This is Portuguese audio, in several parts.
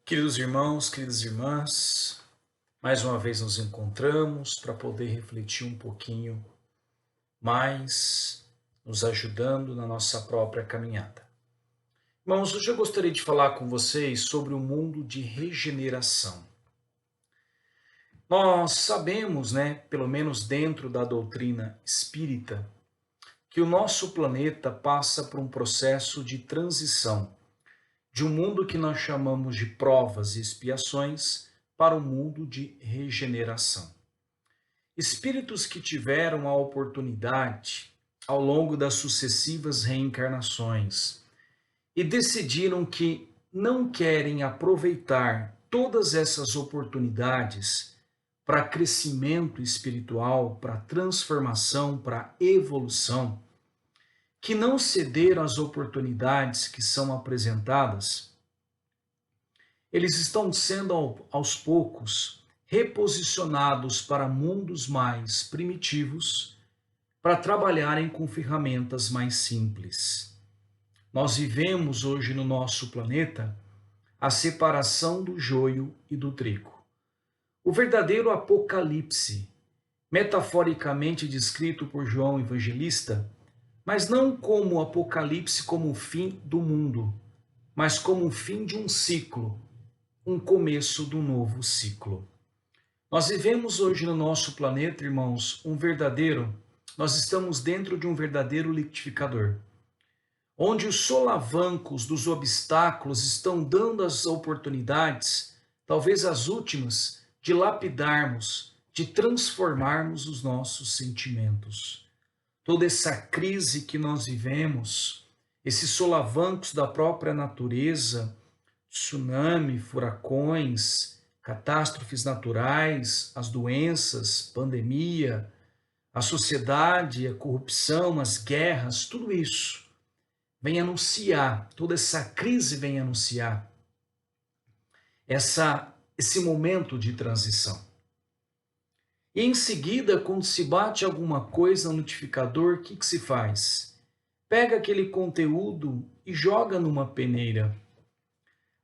Queridos irmãos, queridas irmãs, mais uma vez nos encontramos para poder refletir um pouquinho mais, nos ajudando na nossa própria caminhada. Irmãos, hoje eu gostaria de falar com vocês sobre o mundo de regeneração. Nós sabemos, pelo menos dentro da doutrina espírita, que o nosso planeta passa por um processo de transição de um mundo que nós chamamos de provas e expiações para um mundo de regeneração. Espíritos que tiveram a oportunidade, ao longo das sucessivas reencarnações, e decidiram que não querem aproveitar todas essas oportunidades para crescimento espiritual, para transformação, para evolução, que não cederam às oportunidades que são apresentadas, eles estão sendo aos poucos reposicionados para mundos mais primitivos, para trabalharem com ferramentas mais simples. Nós vivemos hoje no nosso planeta a separação do joio e do trigo. O verdadeiro apocalipse, metaforicamente descrito por João Evangelista, mas não como o apocalipse como o fim do mundo, mas como o fim de um ciclo, um começo do novo ciclo. Nós vivemos hoje no nosso planeta, irmãos, nós estamos dentro de um verdadeiro liquidificador, onde os solavancos dos obstáculos estão dando as oportunidades, talvez as últimas, de lapidarmos, de transformarmos os nossos sentimentos. Toda essa crise que nós vivemos, esses solavancos da própria natureza, tsunami, furacões, catástrofes naturais, as doenças, pandemia, a sociedade, a corrupção, as guerras, tudo isso vem anunciar, toda essa crise vem anunciar esse momento de transição. E em seguida, quando se bate alguma coisa no notificador, o que se faz? Pega aquele conteúdo e joga numa peneira.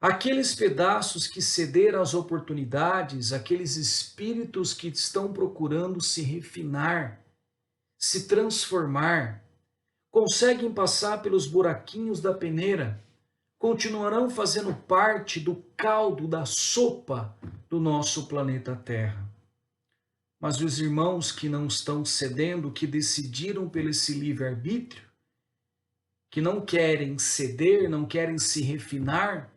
Aqueles pedaços que cederam às oportunidades, aqueles espíritos que estão procurando se refinar, se transformar, conseguem passar pelos buraquinhos da peneira, continuarão fazendo parte do caldo da sopa do nosso planeta Terra. Mas os irmãos que não estão cedendo, que decidiram pelo esse livre-arbítrio, que não querem ceder, não querem se refinar,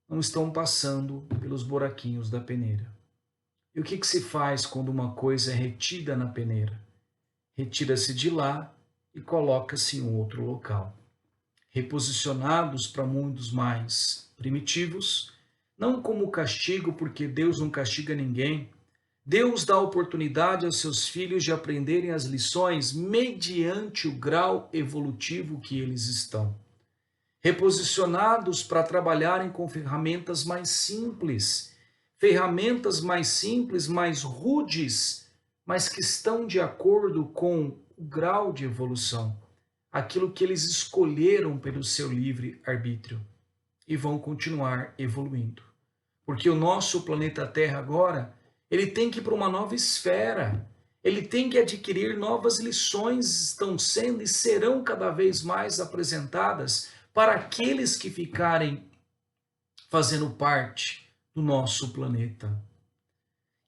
não estão passando pelos buraquinhos da peneira. E o que se faz quando uma coisa é retida na peneira? Retira-se de lá e coloca-se em outro local. Reposicionados para mundos mais primitivos, não como castigo, porque Deus não castiga ninguém. Deus dá oportunidade aos seus filhos de aprenderem as lições mediante o grau evolutivo que eles estão. Reposicionados para trabalharem com ferramentas mais simples, mais rudes, mas que estão de acordo com o grau de evolução, aquilo que eles escolheram pelo seu livre arbítrio, e vão continuar evoluindo. Porque o nosso planeta Terra agora, ele tem que ir para uma nova esfera, ele tem que adquirir novas lições, estão sendo e serão cada vez mais apresentadas para aqueles que ficarem fazendo parte do nosso planeta.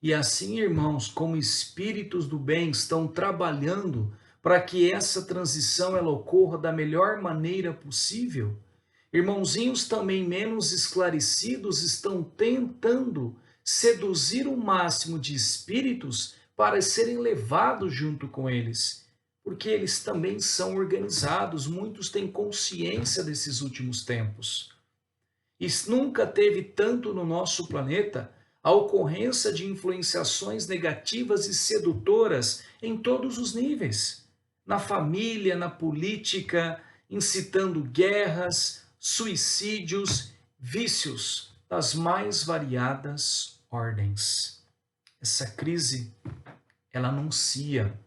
E assim, irmãos, como espíritos do bem estão trabalhando para que essa transição ela ocorra da melhor maneira possível, irmãozinhos também menos esclarecidos estão tentando seduzir o máximo de espíritos para serem levados junto com eles, porque eles também são organizados, muitos têm consciência desses últimos tempos. E nunca teve tanto no nosso planeta a ocorrência de influenciações negativas e sedutoras em todos os níveis, na família, na política, incitando guerras, suicídios, vícios das mais variadas ordens. Essa crise, ela anuncia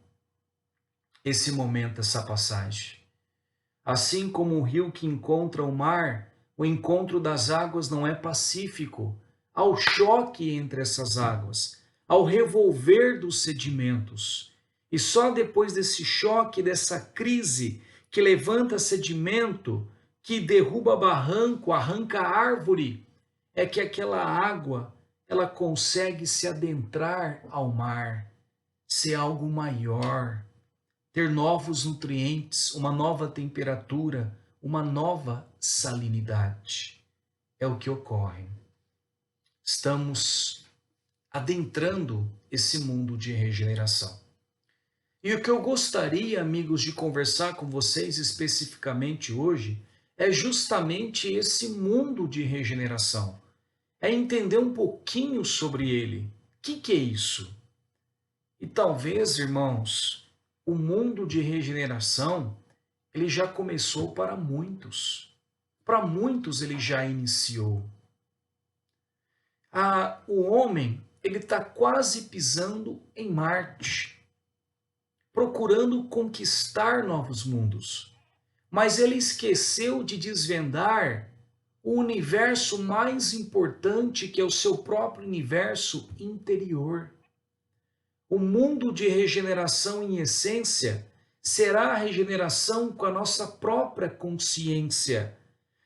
esse momento, essa passagem. Assim como o rio que encontra o mar, O encontro das águas não é pacífico. Há o choque entre essas águas, ao revolver dos sedimentos. E só depois desse choque, dessa crise, que levanta sedimento, que derruba barranco, arranca árvore, é que aquela água, ela consegue se adentrar ao mar, ser algo maior, ter novos nutrientes, uma nova temperatura, uma nova salinidade. É o que ocorre. Estamos adentrando esse mundo de regeneração. E o que eu gostaria, amigos, de conversar com vocês especificamente hoje é justamente esse mundo de regeneração. É entender um pouquinho sobre ele. O que é isso? E talvez, irmãos, o mundo de regeneração, ele já começou para muitos. Para muitos ele já iniciou. O homem, ele está quase pisando em Marte, procurando conquistar novos mundos. Mas ele esqueceu de desvendar o universo mais importante, que é o seu próprio universo interior. O mundo de regeneração, em essência, será a regeneração com a nossa própria consciência.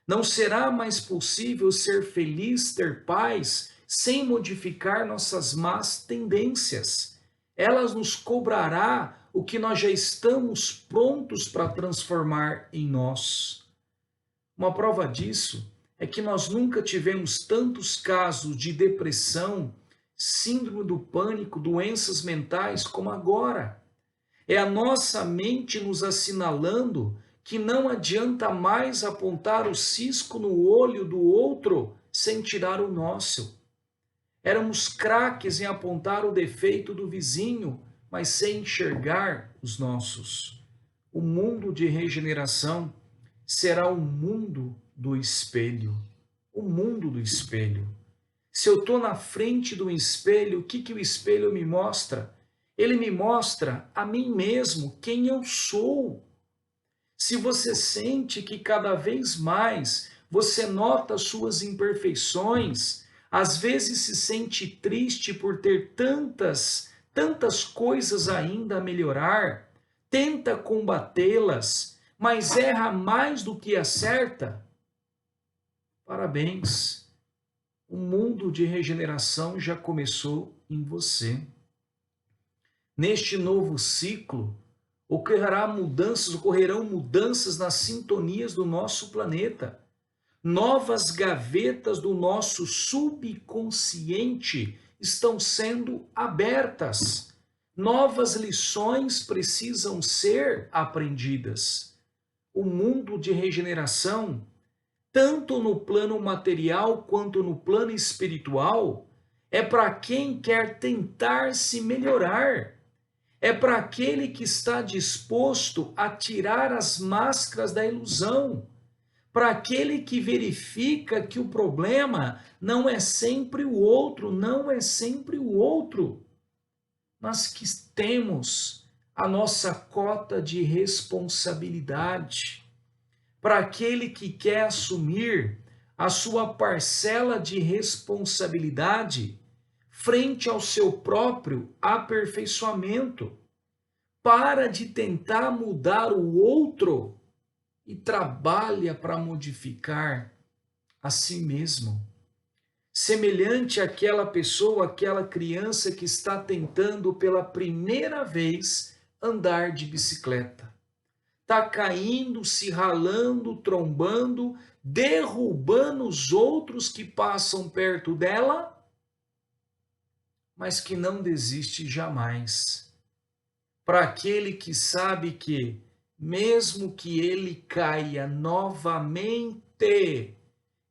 Não será mais possível ser feliz, ter paz, sem modificar nossas más tendências. Elas nos cobrará o que nós já estamos prontos para transformar em nós. Uma prova disso é que nós nunca tivemos tantos casos de depressão, síndrome do pânico, doenças mentais como agora. É a nossa mente nos assinalando que não adianta mais apontar o cisco no olho do outro sem tirar o nosso. Éramos craques em apontar o defeito do vizinho, mas sem enxergar os nossos. O mundo de regeneração será o mundo do espelho. O mundo do espelho. Se eu estou na frente do espelho, o que o espelho me mostra? Ele me mostra a mim mesmo, quem eu sou. Se você sente que cada vez mais você nota suas imperfeições, às vezes se sente triste por ter tantas coisas ainda a melhorar, tenta combatê-las, mas erra mais do que acerta, parabéns. O mundo de regeneração já começou em você. Neste novo ciclo, ocorrerão mudanças nas sintonias do nosso planeta. Novas gavetas do nosso subconsciente estão sendo abertas. Novas lições precisam ser aprendidas. O mundo de regeneração, tanto no plano material quanto no plano espiritual, é para quem quer tentar se melhorar. É para aquele que está disposto a tirar as máscaras da ilusão. Para aquele que verifica que o problema não é sempre o outro, não é sempre o outro, mas que temos a nossa cota de responsabilidade. Para aquele que quer assumir a sua parcela de responsabilidade frente ao seu próprio aperfeiçoamento. Para de tentar mudar o outro e trabalha para modificar a si mesmo. Semelhante àquela pessoa, àquela criança que está tentando pela primeira vez andar de bicicleta. Está caindo, se ralando, trombando, derrubando os outros que passam perto dela, mas que não desiste jamais. Para aquele que sabe que, mesmo que ele caia novamente,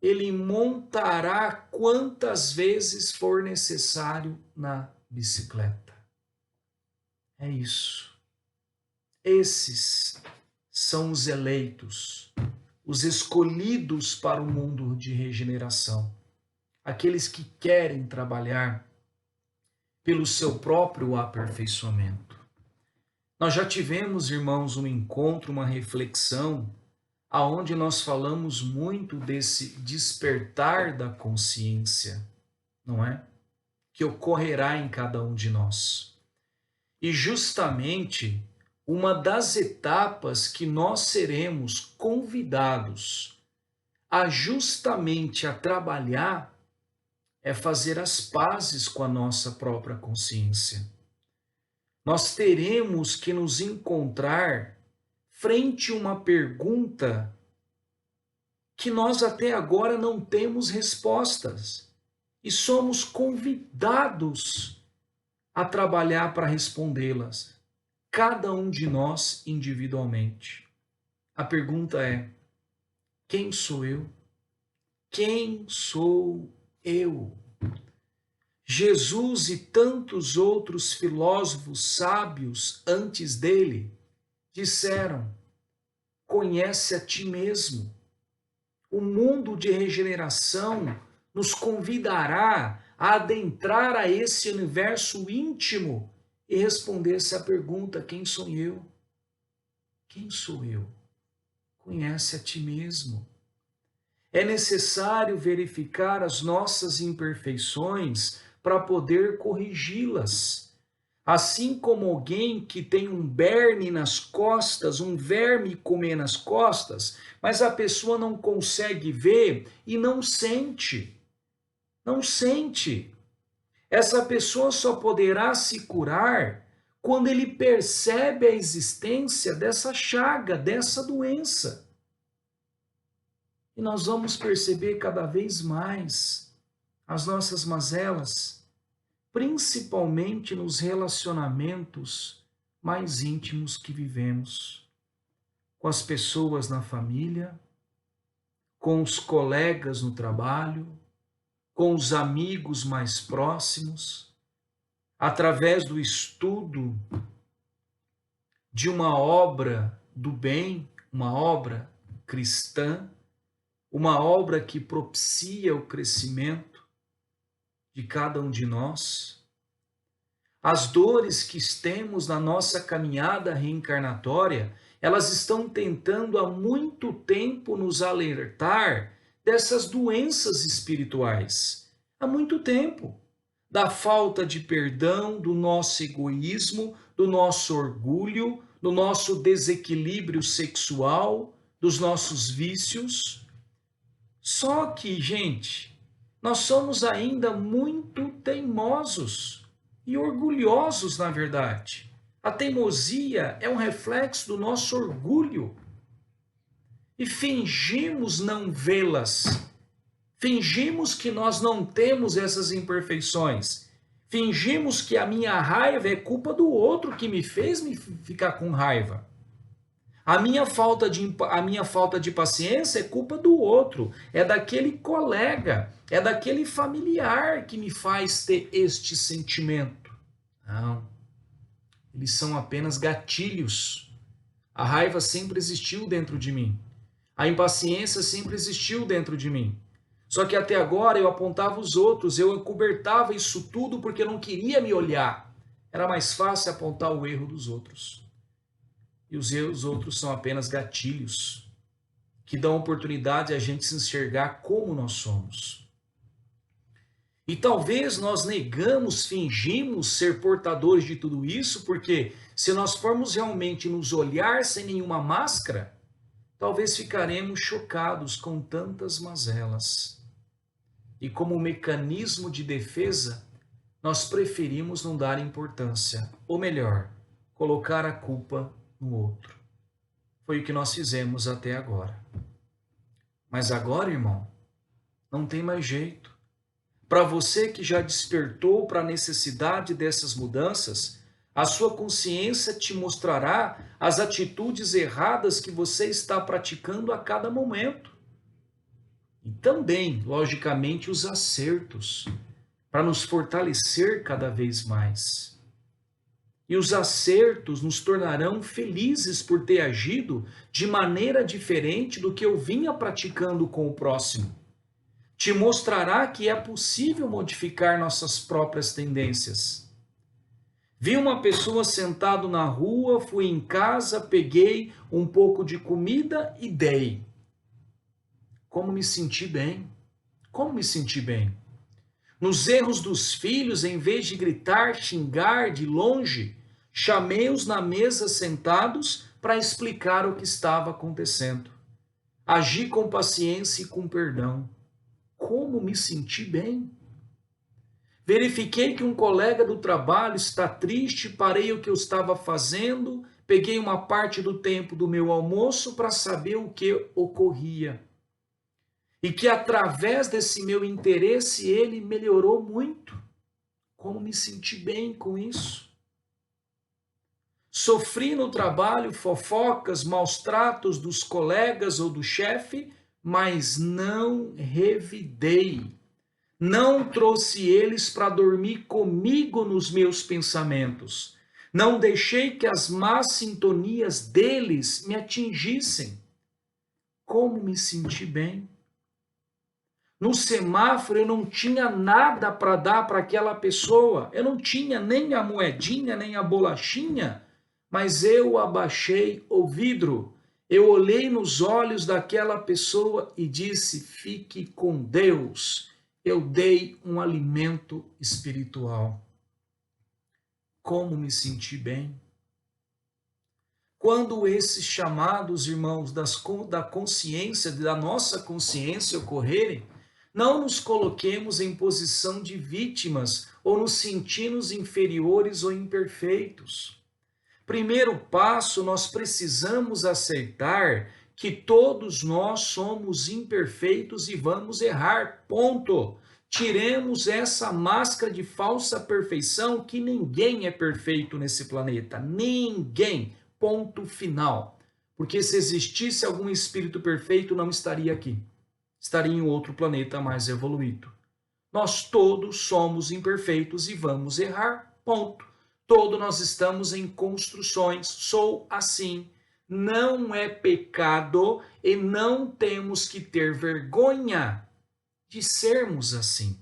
ele montará quantas vezes for necessário na bicicleta. É isso. Esses são os eleitos, os escolhidos para o mundo de regeneração. Aqueles que querem trabalhar pelo seu próprio aperfeiçoamento. Nós já tivemos, irmãos, um encontro, uma reflexão aonde nós falamos muito desse despertar da consciência, não é? Que ocorrerá em cada um de nós. E justamente uma das etapas que nós seremos convidados a trabalhar é fazer as pazes com a nossa própria consciência. Nós teremos que nos encontrar frente a uma pergunta que nós até agora não temos respostas e somos convidados a trabalhar para respondê-las, cada um de nós individualmente. A pergunta é: quem sou eu? Quem sou eu? Jesus e tantos outros filósofos sábios antes dele disseram: conhece a ti mesmo. O mundo de regeneração nos convidará a adentrar a esse universo íntimo e responder essa pergunta: quem sou eu? Quem sou eu? Conhece a ti mesmo. É necessário verificar as nossas imperfeições para poder corrigi-las. Assim como alguém que tem um berne nas costas, um verme comer nas costas, mas a pessoa não consegue ver e não sente. Não sente. Essa pessoa só poderá se curar quando ele percebe a existência dessa chaga, dessa doença. E nós vamos perceber cada vez mais as nossas mazelas, principalmente nos relacionamentos mais íntimos que vivemos, com as pessoas na família, com os colegas no trabalho, com os amigos mais próximos, através do estudo de uma obra do bem, uma obra cristã, uma obra que propicia o crescimento de cada um de nós. As dores que temos na nossa caminhada reencarnatória, elas estão tentando há muito tempo nos alertar dessas doenças espirituais. Há muito tempo. Da falta de perdão, do nosso egoísmo, do nosso orgulho, do nosso desequilíbrio sexual, dos nossos vícios. Só que, gente, nós somos ainda muito teimosos e orgulhosos, na verdade. A teimosia é um reflexo do nosso orgulho. E fingimos não vê-las. Fingimos que nós não temos essas imperfeições. Fingimos que a minha raiva é culpa do outro que me fez me ficar com raiva. A minha falta de paciência é culpa do outro, é daquele colega, é daquele familiar que me faz ter este sentimento. Não, eles são apenas gatilhos. A raiva sempre existiu dentro de mim. A impaciência sempre existiu dentro de mim. Só que até agora eu apontava os outros, eu encobertava isso tudo porque eu não queria me olhar. Era mais fácil apontar o erro dos outros. E os outros são apenas gatilhos que dão oportunidade a gente se enxergar como nós somos. E talvez nós fingimos ser portadores de tudo isso, porque se nós formos realmente nos olhar sem nenhuma máscara, talvez ficaremos chocados com tantas mazelas. E como mecanismo de defesa, nós preferimos não dar importância, ou melhor, colocar a culpa no outro. Foi o que nós fizemos até agora. Mas agora, irmão, não tem mais jeito. Para você que já despertou para a necessidade dessas mudanças, a sua consciência te mostrará as atitudes erradas que você está praticando a cada momento. E também, logicamente, os acertos, para nos fortalecer cada vez mais. E os acertos nos tornarão felizes por ter agido de maneira diferente do que eu vinha praticando com o próximo. Te mostrará que é possível modificar nossas próprias tendências. Vi uma pessoa sentado na rua, fui em casa, peguei um pouco de comida e dei. Como me senti bem? Como me senti bem? Nos erros dos filhos, em vez de gritar, xingar de longe, chamei-os na mesa sentados para explicar o que estava acontecendo. Agi com paciência e com perdão. Como me senti bem? Verifiquei que um colega do trabalho está triste, parei o que eu estava fazendo, peguei uma parte do tempo do meu almoço para saber o que ocorria. E que através desse meu interesse ele melhorou muito. Como me senti bem com isso? Sofri no trabalho fofocas, maus tratos dos colegas ou do chefe, mas não revidei. Não trouxe eles para dormir comigo nos meus pensamentos. Não deixei que as más sintonias deles me atingissem. Como me senti bem? No semáforo eu não tinha nada para dar para aquela pessoa. Eu não tinha nem a moedinha, nem a bolachinha, mas eu abaixei o vidro. Eu olhei nos olhos daquela pessoa e disse: fique com Deus. Eu dei um alimento espiritual. Como me senti bem? Quando esses chamados, irmãos, da consciência, da nossa consciência ocorrerem, não nos coloquemos em posição de vítimas ou nos sentimos inferiores ou imperfeitos. Primeiro passo, nós precisamos aceitar que todos nós somos imperfeitos e vamos errar, ponto. Tiremos essa máscara de falsa perfeição, que ninguém é perfeito nesse planeta, ninguém, ponto final. Porque se existisse algum espírito perfeito, não estaria aqui, estaria em outro planeta mais evoluído. Nós todos somos imperfeitos e vamos errar, ponto. Todos nós estamos em construções, sou assim. Não é pecado e não temos que ter vergonha de sermos assim.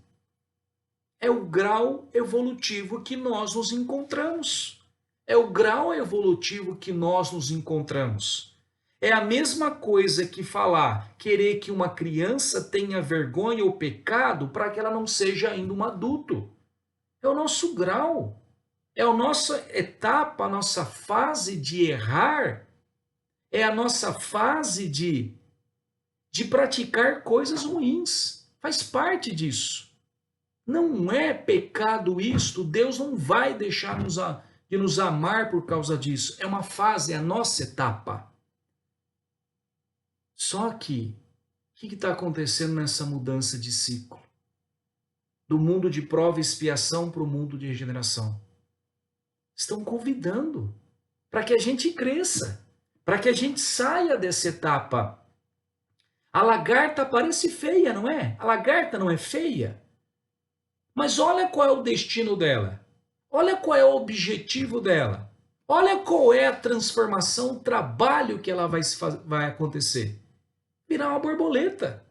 É o grau evolutivo que nós nos encontramos. É o grau evolutivo que nós nos encontramos. É a mesma coisa que falar, querer que uma criança tenha vergonha ou pecado para que ela não seja ainda um adulto. É o nosso grau. É a nossa etapa, a nossa fase de errar, é a nossa fase de praticar coisas ruins. Faz parte disso. Não é pecado isto, Deus não vai deixar de nos amar por causa disso. É uma fase, é a nossa etapa. Só que, o que está acontecendo nessa mudança de ciclo? Do mundo de prova e expiação para o mundo de regeneração. Estão convidando para que a gente cresça, para que a gente saia dessa etapa. A lagarta parece feia, não é? A lagarta não é feia. Mas olha qual é o destino dela. Olha qual é o objetivo dela. Olha qual é a transformação, o trabalho que ela vai acontecer. Virar uma borboleta.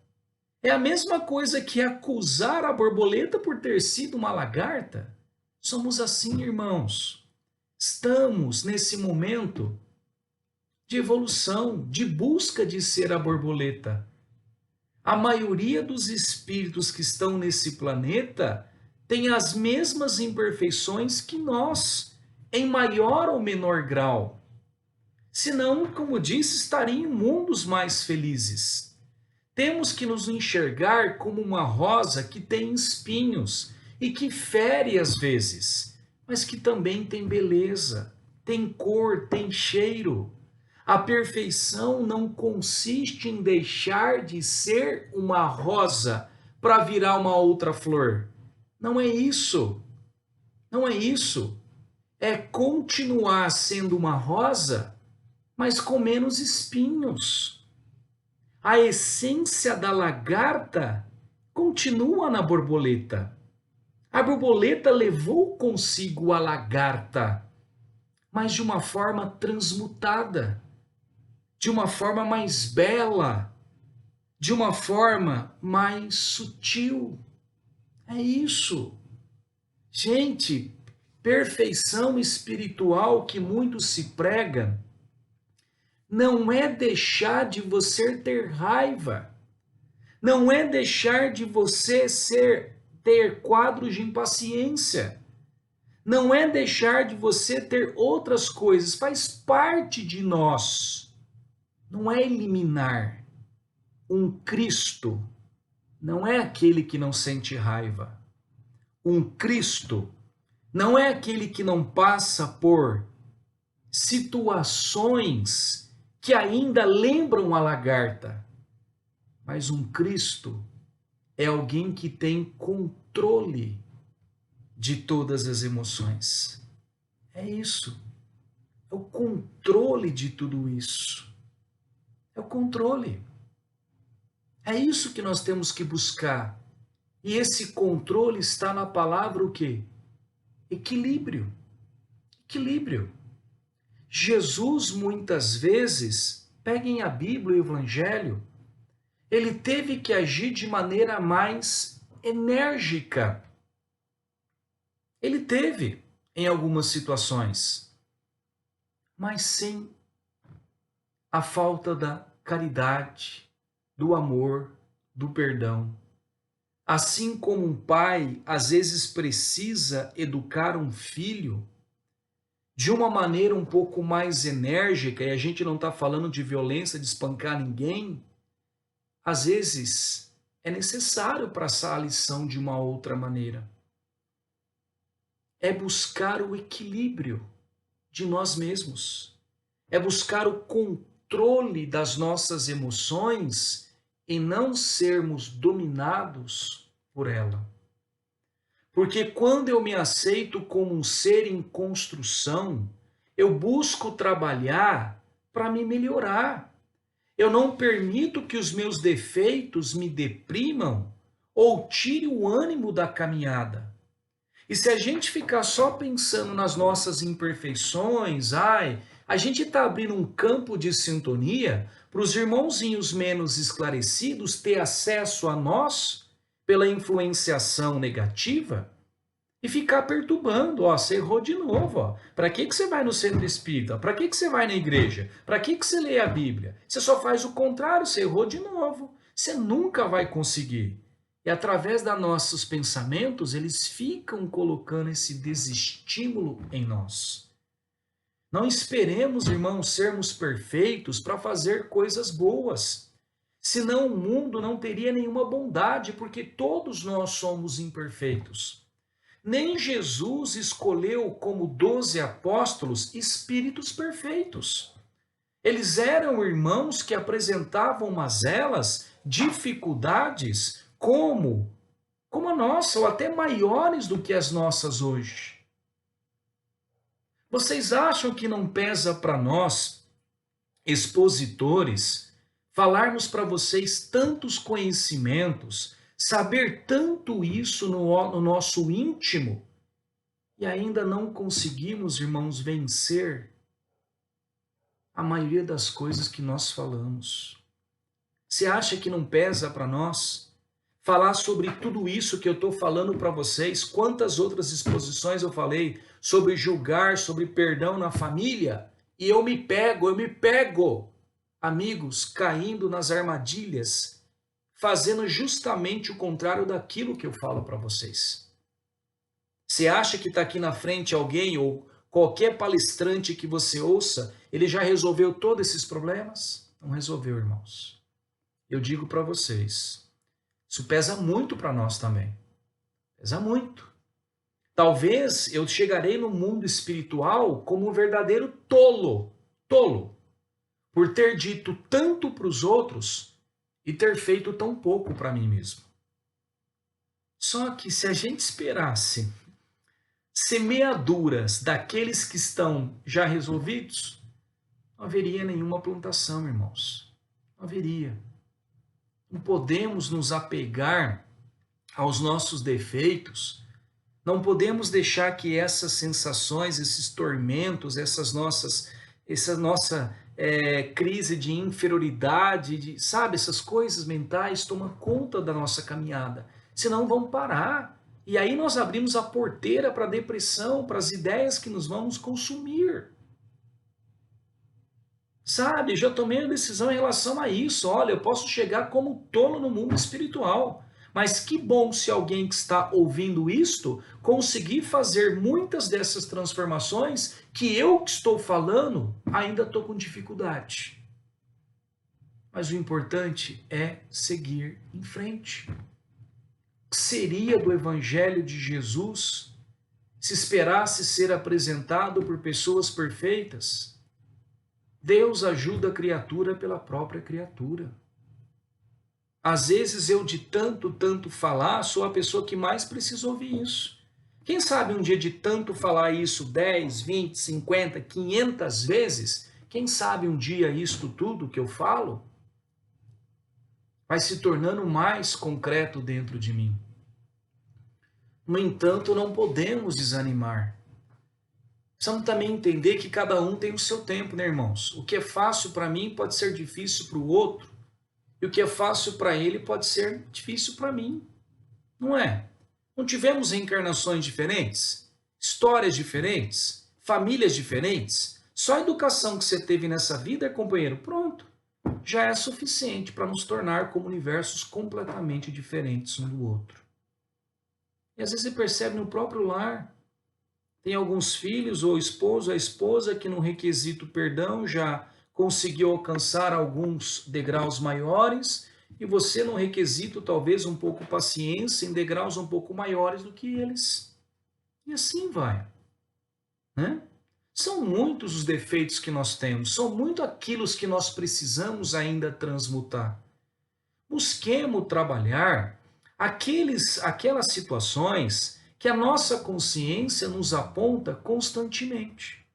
É a mesma coisa que acusar a borboleta por ter sido uma lagarta. Somos assim, irmãos. Estamos nesse momento de evolução, de busca de ser a borboleta. A maioria dos espíritos que estão nesse planeta tem as mesmas imperfeições que nós, em maior ou menor grau. Senão, como disse, estariam em mundos mais felizes. Temos que nos enxergar como uma rosa que tem espinhos e que fere às vezes, mas que também tem beleza, tem cor, tem cheiro. A perfeição não consiste em deixar de ser uma rosa para virar uma outra flor. Não é isso. Não é isso. É continuar sendo uma rosa, mas com menos espinhos. A essência da lagarta continua na borboleta. A borboleta levou consigo a lagarta, mas de uma forma transmutada, de uma forma mais bela, de uma forma mais sutil. É isso. Gente, perfeição espiritual que muito se prega, não é deixar de você ter raiva, não é deixar de você ter quadros de impaciência, não é deixar de você ter outras coisas, faz parte de nós, não é eliminar. Um Cristo não é aquele que não sente raiva. Um Cristo não é aquele que não passa por situações que ainda lembram a lagarta. Mas um Cristo é alguém que tem controle de todas as emoções. É isso. É o controle de tudo isso. É o controle. É isso que nós temos que buscar. E esse controle está na palavra o quê? Equilíbrio. Equilíbrio. Jesus, muitas vezes, peguem a Bíblia e o Evangelho, ele teve que agir de maneira mais enérgica. Ele teve, em algumas situações, mas sem a falta da caridade, do amor, do perdão. Assim como um pai, às vezes, precisa educar um filho de uma maneira um pouco mais enérgica, e a gente não está falando de violência, de espancar ninguém, às vezes é necessário passar a lição de uma outra maneira. É buscar o equilíbrio de nós mesmos. É buscar o controle das nossas emoções e não sermos dominados por ela. Porque quando eu me aceito como um ser em construção, eu busco trabalhar para me melhorar. Eu não permito que os meus defeitos me deprimam ou tire o ânimo da caminhada. E se a gente ficar só pensando nas nossas imperfeições, a gente está abrindo um campo de sintonia para os irmãozinhos menos esclarecidos ter acesso a nós pela influenciação negativa e ficar perturbando. Você errou de novo. Para que você vai no centro espírita? Para que você vai na igreja? Para que você lê a Bíblia? Você só faz o contrário, você errou de novo. Você nunca vai conseguir. E através dos nossos pensamentos, eles ficam colocando esse desestímulo em nós. Não esperemos, irmãos, sermos perfeitos para fazer coisas boas. Senão o mundo não teria nenhuma bondade, porque todos nós somos imperfeitos. Nem Jesus escolheu como 12 apóstolos espíritos perfeitos. Eles eram irmãos que apresentavam mazelas, dificuldades, como a nossa, ou até maiores do que as nossas hoje. Vocês acham que não pesa para nós, expositores, falarmos para vocês tantos conhecimentos, saber tanto isso no nosso íntimo, e ainda não conseguimos, irmãos, vencer a maioria das coisas que nós falamos? Você acha que não pesa para nós falar sobre tudo isso que eu estou falando para vocês? Quantas outras exposições eu falei sobre julgar, sobre perdão na família? E eu me pego, amigos, caindo nas armadilhas, fazendo justamente o contrário daquilo que eu falo para vocês. Você acha que está aqui na frente alguém ou qualquer palestrante que você ouça, ele já resolveu todos esses problemas? Não resolveu, irmãos. Eu digo para vocês, isso pesa muito para nós também. Pesa muito. Talvez eu chegarei no mundo espiritual como um verdadeiro tolo, por ter dito tanto para os outros e ter feito tão pouco para mim mesmo. Só que se a gente esperasse semeaduras daqueles que estão já resolvidos, não haveria nenhuma plantação, irmãos. Não haveria. Não podemos nos apegar aos nossos defeitos, não podemos deixar que essas sensações, esses tormentos, essa nossa crise de inferioridade, sabe, essas coisas mentais tomam conta da nossa caminhada. Senão vamos parar E aí nós abrimos a porteira para a depressão, para as ideias que nos vão nos consumir. Sabe, já tomei a decisão em relação a isso. Olha, eu posso chegar como tolo no mundo espiritual. Mas que bom se alguém que está ouvindo isto conseguir fazer muitas dessas transformações que eu que estou falando ainda estou com dificuldade. Mas o importante é seguir em frente. O que seria do Evangelho de Jesus se esperasse ser apresentado por pessoas perfeitas? Deus ajuda a criatura pela própria criatura. Às vezes eu de tanto falar, sou a pessoa que mais precisa ouvir isso. Quem sabe um dia de tanto falar isso 10, 20, 50, 500 vezes, quem sabe um dia isto tudo que eu falo vai se tornando mais concreto dentro de mim. No entanto, não podemos desanimar. Precisamos também entender que cada um tem o seu tempo, né, irmãos? O que é fácil para mim pode ser difícil para o outro. E o que é fácil para ele pode ser difícil para mim. Não é? Não tivemos reencarnações diferentes? Histórias diferentes? Famílias diferentes? Só a educação que você teve nessa vida, companheiro, pronto. Já é suficiente para nos tornar como universos completamente diferentes um do outro. E às vezes você percebe no próprio lar. Tem alguns filhos, ou esposo, a esposa, que no requisito perdão já conseguiu alcançar alguns degraus maiores, e você no requisito talvez um pouco paciência, em degraus um pouco maiores do que eles. E assim vai. Né? São muitos os defeitos que nós temos, são muito aquilo que nós precisamos ainda transmutar. Busquemos trabalhar aquelas situações que a nossa consciência nos aponta constantemente.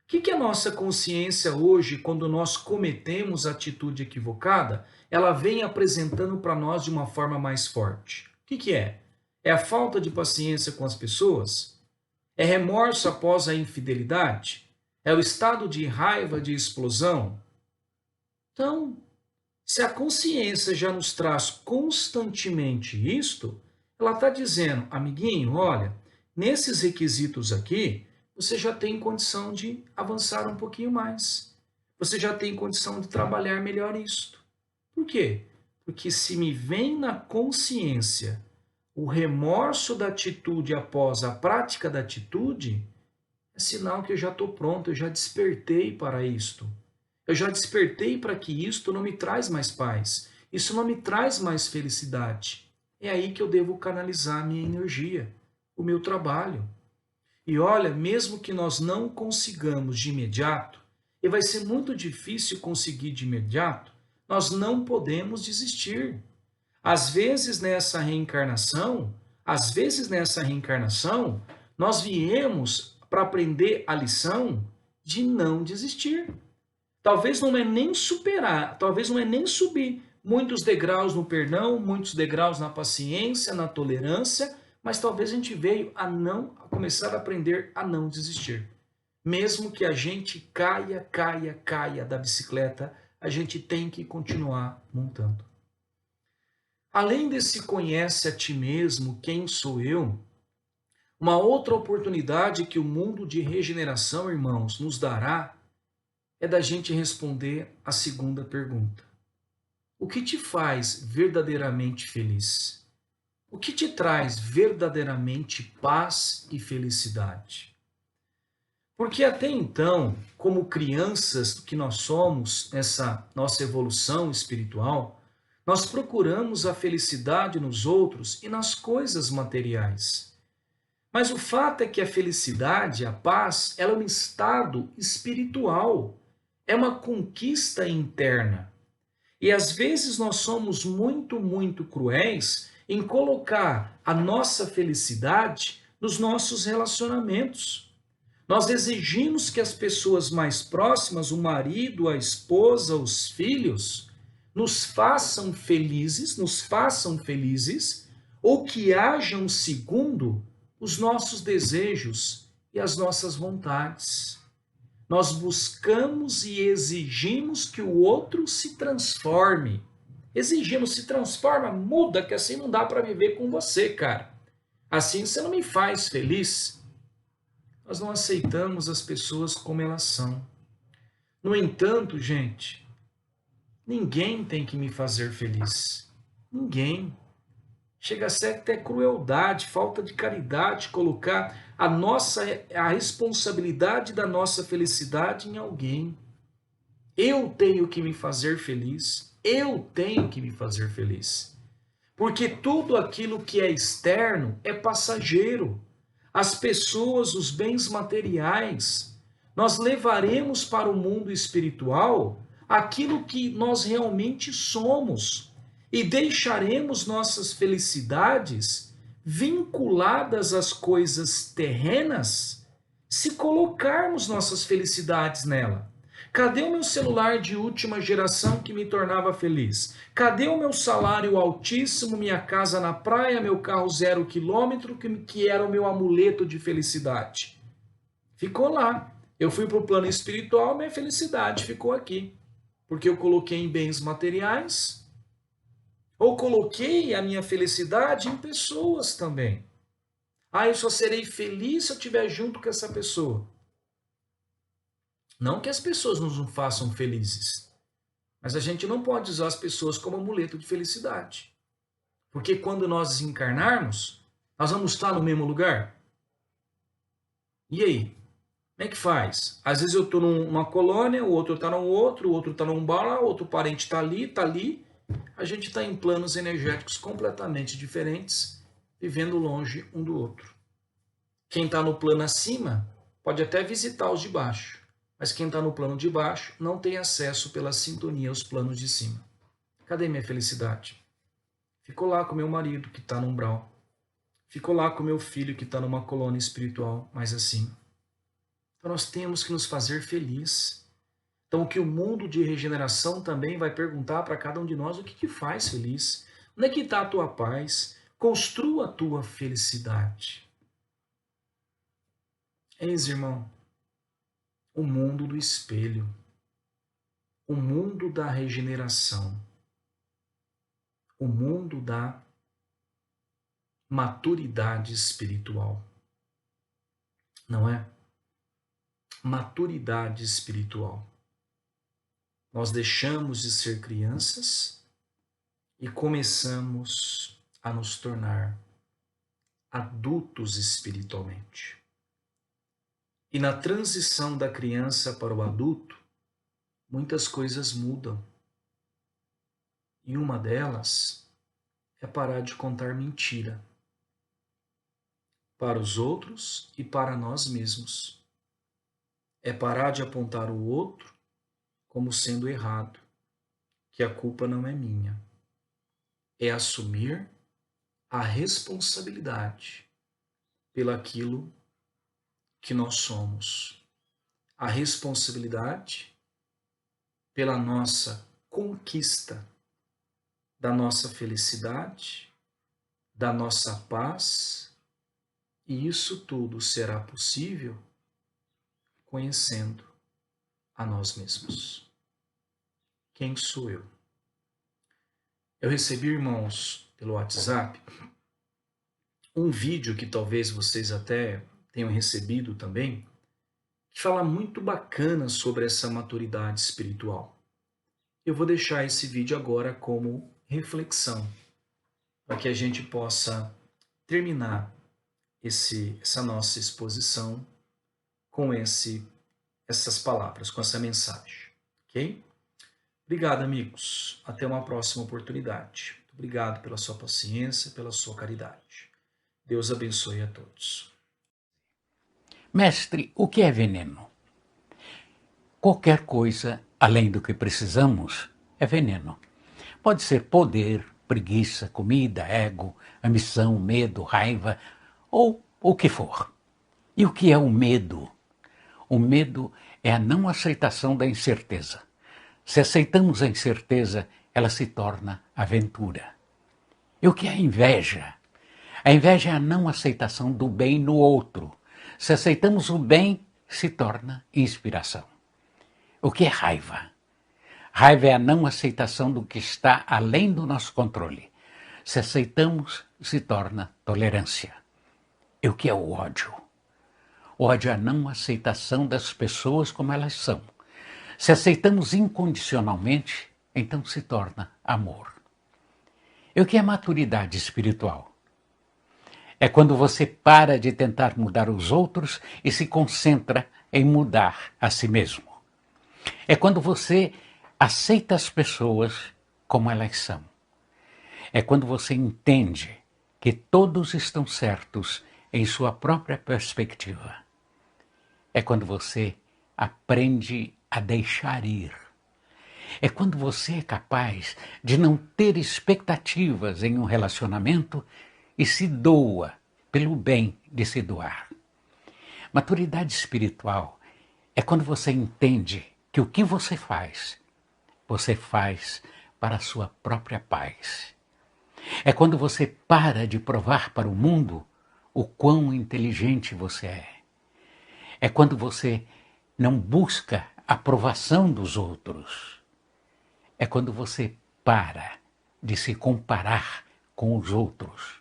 O que é a nossa consciência hoje, quando nós cometemos atitude equivocada, ela vem apresentando para nós de uma forma mais forte? O que é? É a falta de paciência com as pessoas? É remorso após a infidelidade? É o estado de raiva, de explosão? Então, se a consciência já nos traz constantemente isto, ela está dizendo, amiguinho, olha, nesses requisitos aqui, você já tem condição de avançar um pouquinho mais. Você já tem condição de trabalhar melhor isto. Por quê? Porque se me vem na consciência o remorso da atitude após a prática da atitude, é sinal que eu já estou pronto, eu já despertei para isto. Eu já despertei para que isto não me traz mais paz. Isso não me traz mais felicidade. É aí que eu devo canalizar a minha energia, o meu trabalho. E olha, mesmo que nós não consigamos de imediato, e vai ser muito difícil conseguir de imediato, nós não podemos desistir. Às vezes nessa reencarnação, nós viemos para aprender a lição de não desistir. Talvez não é nem superar, talvez não é nem subir muitos degraus no perdão, muitos degraus na paciência, na tolerância, mas talvez a gente veio a começar a aprender a não desistir. Mesmo que a gente caia da bicicleta, a gente tem que continuar montando. Além desse conhece a ti mesmo, quem sou eu, uma outra oportunidade que o mundo de regeneração, irmãos, nos dará é da gente responder a segunda pergunta. O que te faz verdadeiramente feliz? O que te traz verdadeiramente paz e felicidade? Porque até então, como crianças que nós somos nessa nossa evolução espiritual, nós procuramos a felicidade nos outros e nas coisas materiais. Mas o fato é que a felicidade, a paz, ela é um estado espiritual, é uma conquista interna. E às vezes nós somos muito cruéis em colocar a nossa felicidade nos nossos relacionamentos. Nós exigimos que as pessoas mais próximas, o marido, a esposa, os filhos, nos façam felizes, ou que hajam segundo os nossos desejos e as nossas vontades. Nós buscamos e exigimos que o outro se transforme. Exigimos, se transforma, muda, que assim não dá para viver com você, cara. Assim você não me faz feliz. Nós não aceitamos as pessoas como elas são. No entanto, gente, ninguém tem que me fazer feliz. Ninguém. Chega a ser até crueldade, falta de caridade colocar a responsabilidade da nossa felicidade em alguém. Eu tenho que me fazer feliz. Eu tenho que me fazer feliz. Porque tudo aquilo que é externo é passageiro. As pessoas, os bens materiais, nós levaremos para o mundo espiritual aquilo que nós realmente somos e deixaremos nossas felicidades vinculadas às coisas terrenas se colocarmos nossas felicidades nela. Cadê o meu celular de última geração que me tornava feliz? Cadê o meu salário altíssimo, minha casa na praia, meu carro 0 km, que era o meu amuleto de felicidade? Ficou lá. Eu fui para o plano espiritual, minha felicidade ficou aqui. Porque eu coloquei em bens materiais, ou coloquei a minha felicidade em pessoas também. Ah, eu só serei feliz se eu estiver junto com essa pessoa. Não que as pessoas nos façam felizes, mas a gente não pode usar as pessoas como amuleto de felicidade. Porque quando nós desencarnarmos, nós vamos estar no mesmo lugar. E aí? Como é que faz? Às vezes eu estou numa colônia, o outro está num outro, o outro está num bar, o outro parente está ali, está ali. A gente está em planos energéticos completamente diferentes, vivendo longe um do outro. Quem está no plano acima pode até visitar os de baixo, mas quem está no plano de baixo não tem acesso pela sintonia aos planos de cima. Cadê minha felicidade? Ficou lá com meu marido que está no umbral. Ficou lá com meu filho que está numa colônia espiritual mais acima. Então nós temos que nos fazer feliz. Então o que o mundo de regeneração também vai perguntar para cada um de nós, o que te faz feliz? Onde é que está a tua paz? Construa a tua felicidade. Eis, irmão, o mundo do espelho, o mundo da regeneração, o mundo da maturidade espiritual. Não é? Maturidade espiritual. Nós deixamos de ser crianças e começamos a nos tornar adultos espiritualmente. E na transição da criança para o adulto, muitas coisas mudam. E uma delas é parar de contar mentira para os outros e para nós mesmos. É parar de apontar o outro como sendo errado, que a culpa não é minha. É assumir a responsabilidade pelaquilo que nós somos. A responsabilidade pela nossa conquista da nossa felicidade, da nossa paz, e isso tudo será possível conhecendo a nós mesmos. Quem sou eu? Eu recebi, irmãos, pelo WhatsApp, um vídeo que talvez vocês até tenham recebido também, que fala muito bacana sobre essa maturidade espiritual. Eu vou deixar esse vídeo agora como reflexão, para que a gente possa terminar essa nossa exposição com essas palavras, com essa mensagem, ok? Obrigado, amigos. Até uma próxima oportunidade. Muito obrigado pela sua paciência, pela sua caridade. Deus abençoe a todos. Mestre, o que é veneno? Qualquer coisa além do que precisamos é veneno. Pode ser poder, preguiça, comida, ego, ambição, medo, raiva ou o que for. E o que é o medo? O medo é a não aceitação da incerteza. Se aceitamos a incerteza, ela se torna aventura. E o que é a inveja? A inveja é a não aceitação do bem no outro. Se aceitamos o bem, se torna inspiração. O que é raiva? Raiva é a não aceitação do que está além do nosso controle. Se aceitamos, se torna tolerância. E o que é o ódio? O ódio é a não aceitação das pessoas como elas são. Se aceitamos incondicionalmente, então se torna amor. E o que é maturidade espiritual? É quando você para de tentar mudar os outros e se concentra em mudar a si mesmo. É quando você aceita as pessoas como elas são. É quando você entende que todos estão certos em sua própria perspectiva. É quando você aprende a deixar ir. É quando você é capaz de não ter expectativas em um relacionamento e se doa pelo bem de se doar. Maturidade espiritual é quando você entende que o que você faz para a sua própria paz. É quando você para de provar para o mundo o quão inteligente você é. É quando você não busca a aprovação dos outros. É quando você para de se comparar com os outros.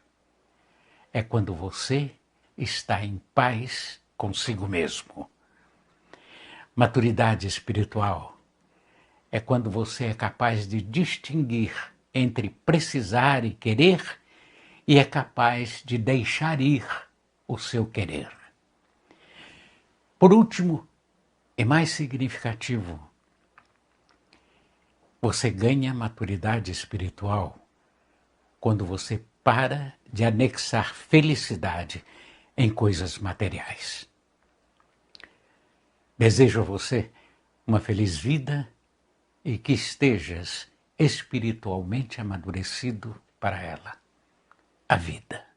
É quando você está em paz consigo mesmo. Maturidade espiritual é quando você é capaz de distinguir entre precisar e querer e é capaz de deixar ir o seu querer. Por último, e mais significativo, você ganha maturidade espiritual quando você para de anexar felicidade em coisas materiais. Desejo a você uma feliz vida e que estejas espiritualmente amadurecido para ela, a vida.